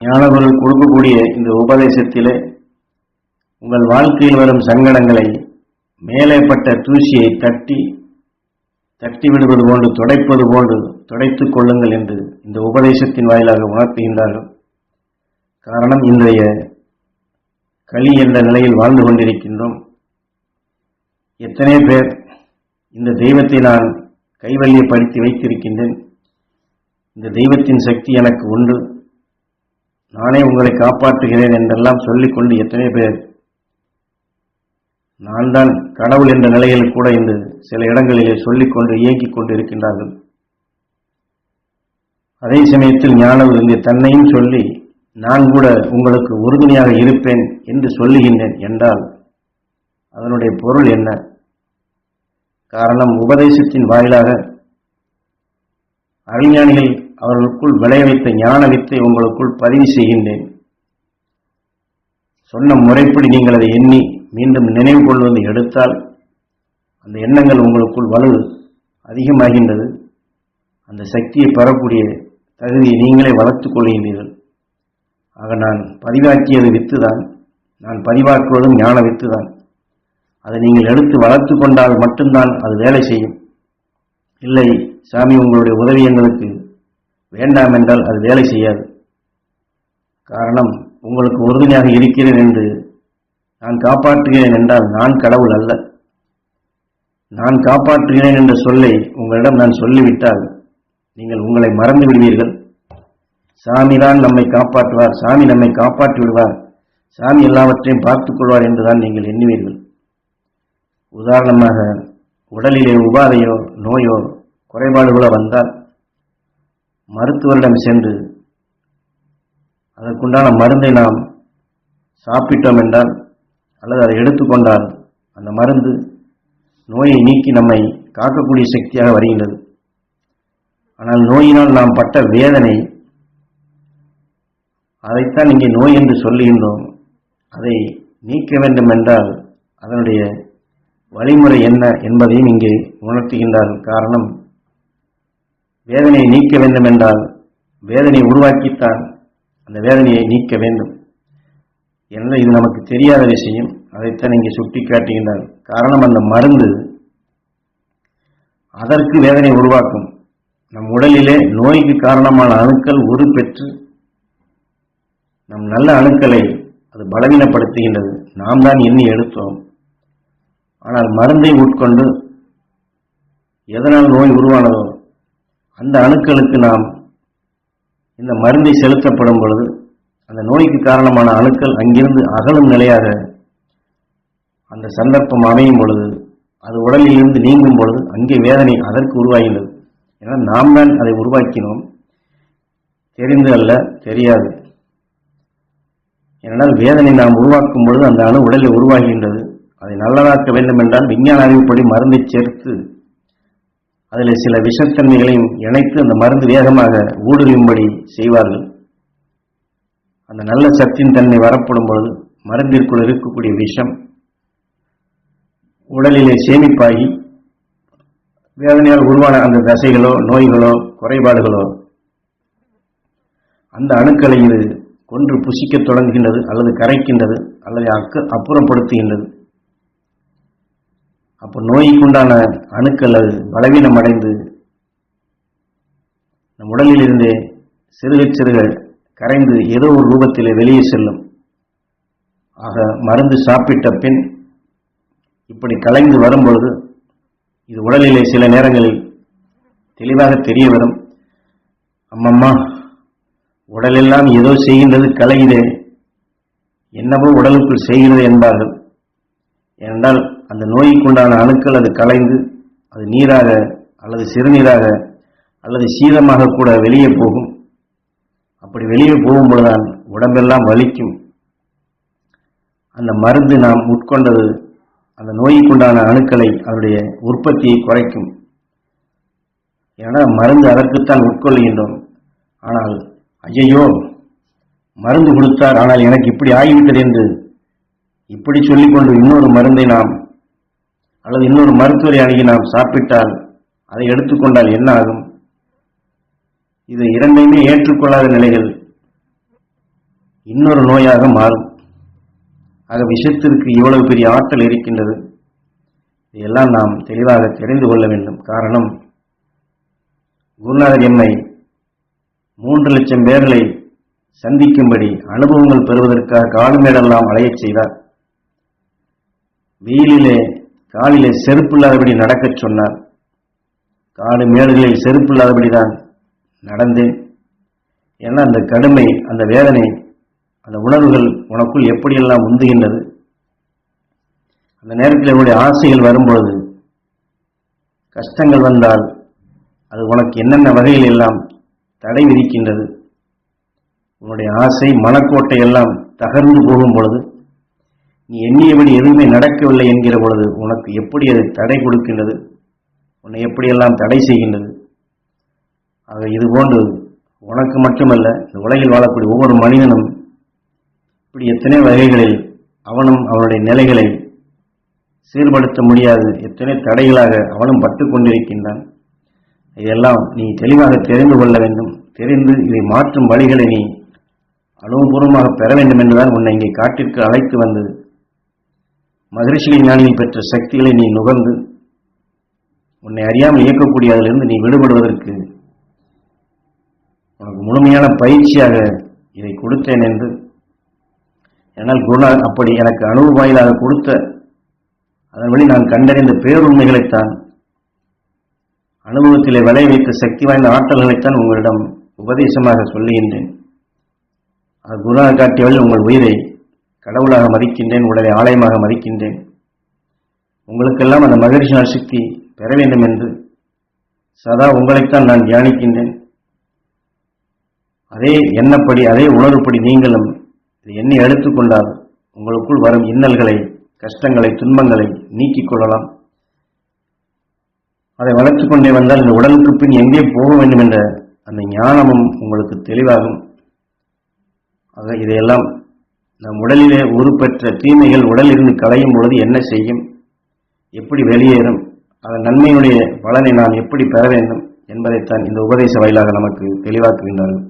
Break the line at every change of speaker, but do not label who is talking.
ஞானகுரு கொடுக்கக்கூடிய இந்த உபதேசத்திலே உங்கள் வாழ்க்கையில் வரும் சங்கடங்களை மேலேப்பட்ட தூசியை தட்டி விடுவது போன்று துடைப்பது போன்று துடைத்துக் கொள்ளுங்கள் என்று இந்த உபதேசத்தின் வாயிலாக உணர்த்துகின்றார்கள். காரணம், இன்றைய களி என்ற நிலையில் வாழ்ந்து கொண்டிருக்கின்றோம். எத்தனை பேர் இந்த தெய்வத்தை நான் கைவல்யப்படுத்தி வைத்திருக்கின்றேன், இந்த தெய்வத்தின் சக்தி எனக்கு உண்டு, நானே உங்களை காப்பாற்றுகிறேன் என்றெல்லாம் சொல்லிக்கொண்டு எத்தனை பேர் நான் தான் கடவுள் என்ற நிலையில் கூட இந்த சில இடங்களிலே சொல்லிக்கொண்டு இயங்கிக் கொண்டு இருக்கின்றார்கள். அதே சமயத்தில் ஞானவர் இங்கே தன்னையும் சொல்லி நான் கூட உங்களுக்கு உறுதுணையாக இருப்பேன் என்று சொல்லுகின்றேன் என்றால் அதனுடைய பொருள் என்ன? காரணம், உபதேசத்தின் வாயிலாக அறிஞானிகள் அவர்களுக்குள் விளைய வைத்த ஞான வித்தை உங்களுக்குள் பதிவு செய்கின்றேன். சொன்ன முறைப்படி நீங்கள் அதை எண்ணி மீண்டும் நினைவு கொள்வது எடுத்தால் அந்த எண்ணங்கள் உங்களுக்குள் வலு அதிகமாகின்றது. அந்த சக்தியை பெறக்கூடிய தகுதியை நீங்களே வளர்த்துக் கொள்கின்றீர்கள். ஆக நான் பதிவாக்கியது வித்துதான், நான் பதிவாக்குவதும் ஞான வித்துதான். அதை நீங்கள் எடுத்து வளர்த்து கொண்டால் மட்டும்தான் அது வேலை செய்யும். இல்லை, சாமி உங்களுடைய உதவி எங்களுக்கு வேண்டாம் என்றால் அது வேலை செய்யாது. காரணம், உங்களுக்கு உறுதுணையாக இருக்கிறேன் என்று நான் காப்பாற்றுகிறேன் என்றால் நான் கடவுள் அல்ல. நான் காப்பாற்றுகிறேன் என்ற சொல்லை உங்களிடம் நான் சொல்லிவிட்டால் நீங்கள் உங்களை மறந்து விடுவீர்கள். சாமி தான் நம்மை காப்பாற்றுவார், சாமி நம்மை காப்பாற்றி விடுவார், சாமி எல்லாவற்றையும் பார்த்துக் கொள்வார் என்றுதான் நீங்கள் எண்ணுவீர்கள். உதாரணமாக, உடலிலே உபாதையோ நோயோ குறைபாடுகளோ வந்தால் மருத்துவரிடம் சென்று அதற்குண்டான மருந்தை நாம் சாப்பிட்டோம் என்றால் அல்லது அதை எடுத்துக்கொண்டால் அந்த மருந்து நோயை நீக்கி நம்மை காக்கக்கூடிய சக்தியாக வருகின்றது. ஆனால் நோயினால் நாம் பட்ட வேதனை, அதைத்தான் இங்கே நோய் என்று சொல்லுகின்றோம். அதை நீக்க வேண்டும் என்றால் அதனுடைய வழிமுறை என்ன என்பதையும் இங்கே உணர்த்துகின்றார்கள். காரணம், வேதனையை நீக்க வேண்டும் என்றால் வேதனையை உருவாக்கித்தான் அந்த வேதனையை நீக்க வேண்டும். எனவே இது நமக்கு தெரியாத விஷயம், அதைத்தான் இங்கே சுட்டி காட்டுகின்றார். காரணம், அந்த மருந்து அதற்கு வேதனை உருவாக்கும். நம் உடலிலே நோய்க்கு காரணமான அணுக்கள் உருப்பெற்று நம் நல்ல அணுக்களை அது பலவீனப்படுத்துகின்றது. நாம் தான் எண்ணி எடுத்தோம். ஆனால் மருந்தை உட்கொண்டு எதனால் நோய் உருவானதோ அந்த அணுக்களுக்கு நாம் இந்த மருந்தை செலுத்தப்படும் பொழுது அந்த நோய்க்கு காரணமான அணுக்கள் அங்கிருந்து அகலும் நிலையாக அந்த சந்தர்ப்பம் அமையும் பொழுது, அது உடலில் இருந்து நீங்கும் பொழுது அங்கே வேதனை அதற்கு உருவாகின்றது. ஏன்னா நாம் தான் அதை உருவாக்கினோம், தெரிந்து அல்ல, தெரியாது. ஏனென்றால் வேதனை நாம் உருவாக்கும் பொழுது அந்த அணு உடலில் உருவாகின்றது. அதை நல்லதாக்க வேண்டும் என்றால் விஞ்ஞான அறிவுப்படி மருந்தை சேர்த்து அதில் சில விஷத்தன்மைகளையும் இணைத்து அந்த மருந்து வேகமாக ஊடுருவும்படி செய்வார்கள். அந்த நல்ல சத்தின் தன்மை வரப்படும் பொழுது மருந்திற்குள் இருக்கக்கூடிய விஷம் உடலிலே சேமிப்பாகி வேதனையால் உருவான அந்த தசைகளோ நோய்களோ குறைபாடுகளோ அந்த அணுக்களை இது கொன்று புசிக்க தொடங்குகின்றது, அல்லது கரைக்கின்றது, அல்லது அப்புறப்படுத்துகின்றது. அப்போ நோய்க்குண்டான அணுக்கள் அது பலவீனம் அடைந்து நம் உடலில் இருந்தே சிறுக சிறுக கரைந்து ஏதோ ஒரு ரூபத்திலே வெளியே செல்லும். ஆக மருந்து சாப்பிட்ட பின் இப்படி கலைந்து வரும்பொழுது இது உடலிலே சில நேரங்களில் தெளிவாக தெரிய வரும். அம்மம்மா, உடலெல்லாம் ஏதோ செய்கின்றது, கலையுதே, என்னவோ உடலுக்குள் செய்கிறது என்பார்கள். ஏனென்றால் அந்த நோய்க்குண்டான அணுக்கள் அது கலைந்து அது நீராக அல்லது சிறுநீராக அல்லது சீதமாக கூட வெளியே போகும். அப்படி வெளியே போகும்பொழுதுதான் உடம்பெல்லாம் வலிக்கும். அந்த மருந்து நாம் உட்கொண்டது அந்த நோய்க்குண்டான அணுக்களை அதனுடைய உற்பத்தியை குறைக்கும். ஏன்னா மருந்து அதற்குத்தான் உட்கொள்கின்றோம். ஆனால் ஐயையோ, மருந்து கொடுத்தார், ஆனால் எனக்கு இப்படி ஆகிவிட்டது என்று இப்படி சொல்லிக்கொண்டு இன்னொரு மருந்தை நாம் அல்லது இன்னொரு மருத்துவரை அணுகி நாம் சாப்பிட்டால், அதை எடுத்துக்கொண்டால் என்ன ஆகும்? இது இரண்டையுமே ஏற்றுக்கொள்ளாத நிலைகள். இன்னொரு நோயாக மாறும். ஆக விஷத்திற்கு இவ்வளவு பெரிய ஆற்றல் இருக்கின்றது. இதையெல்லாம் நாம் தெளிவாக தெரிந்து கொள்ள வேண்டும். காரணம், குருநாதர் எம்மை 3 லட்சம் பேர்களை சந்திக்கும்படி அனுபவங்கள் பெறுவதற்காக காடுமேடெல்லாம் அலையச் செய்தார். வெயிலிலே காலிலே செருப்பில்லாதபடி நடக்கச் சொன்னார். காடு மேடுகளில் செருப்பில்லாதபடிதான் நடந்தேன். ஏன்னா அந்த கடுமை, அந்த வேதனை, அந்த உணர்வுகள் உனக்குள் எப்படியெல்லாம் உந்துகின்றது. அந்த நேரத்தில் உன்னுடைய ஆசைகள் வரும்பொழுது, கஷ்டங்கள் வந்தால் அது உனக்கு என்னென்ன வகையில் எல்லாம் தடை விதிக்கின்றது. உன்னுடைய ஆசை மனக்கோட்டை எல்லாம் தகர்ந்து போகும் பொழுது, நீ எண்ணியபடி எதுவுமே நடக்கவில்லை என்கிற பொழுது உனக்கு எப்படி அது தடை கொடுக்கின்றது, உன்னை எப்படியெல்லாம் தடை செய்கின்றது. ஆக இதுபோன்று உனக்கு மட்டுமல்ல, இந்த உலகில் வாழக்கூடிய ஒவ்வொரு மனிதனும் இப்படி எத்தனை வகைகளில் அவனும் அவனுடைய நிலைகளை சீர்படுத்த முடியாது எத்தனை தடைகளாக அவனும் பட்டுக் கொண்டிருக்கின்றான். இதெல்லாம் நீ தெளிவாக தெரிந்து கொள்ள வேண்டும். தெரிந்து இதை மாற்றும் வழிகளை நீ அனுபவபூர்வமாக பெற வேண்டும் என்றுதான் உன்னை இங்கே காட்டிற்கு அழைத்து வந்து மகரிஷிகளின் ஞானியில் பெற்ற சக்திகளை நீ நுகர்ந்து உன்னை அறியாமல் இயக்கக்கூடிய அதிலிருந்து நீ விடுபடுவதற்கு உனக்கு முழுமையான பயிற்சியாக இதை கொடுத்தேன் என்று. என்னால் குருநாதர் அப்படி எனக்கு அனுபவ வாயிலாக கொடுத்த அதன் வழி நான் கண்டறிந்த பேருண்மைகளைத்தான், அனுபவத்திலே விளைய வைத்த சக்தி வாய்ந்த ஆற்றல்களைத்தான் உங்களிடம் உபதேசமாக சொல்லுகின்றேன். குருநாதர் காட்டிய வழி உங்கள் உயிரை கடவுளாக மதிக்கின்றேன், உடலை ஆலயமாக மதிக்கின்றேன். உங்களுக்கெல்லாம் அந்த மகரிஷினால் சக்தி பெற வேண்டும் என்று சதா உங்களைத்தான் நான் தியானிக்கின்றேன். அதே எண்ணப்படி, அதே உணர்வுப்படி நீங்களும் இதை எண்ணி எடுத்துக்கொண்டால் உங்களுக்குள் வரும் இன்னல்களை, கஷ்டங்களை, துன்பங்களை நீக்கிக் கொள்ளலாம். அதை வளர்த்துக் கொண்டே வந்தால் இந்த உடலுக்கு பின் எங்கே போக வேண்டும் என்ற அந்த ஞானமும் உங்களுக்கு தெளிவாகும். ஆக இதையெல்லாம் நம் உடலிலே உருப்பெற்ற தீமைகள் உடலிலிருந்து களையும் பொழுது என்ன செய்யும், எப்படி வெளியேறும், அதன் நன்மையுடைய பலனை நாம் எப்படி பெற வேண்டும் என்பதைத்தான் இந்த உபதேச வாயிலாக நமக்கு தெளிவாக்குகின்றார்கள்.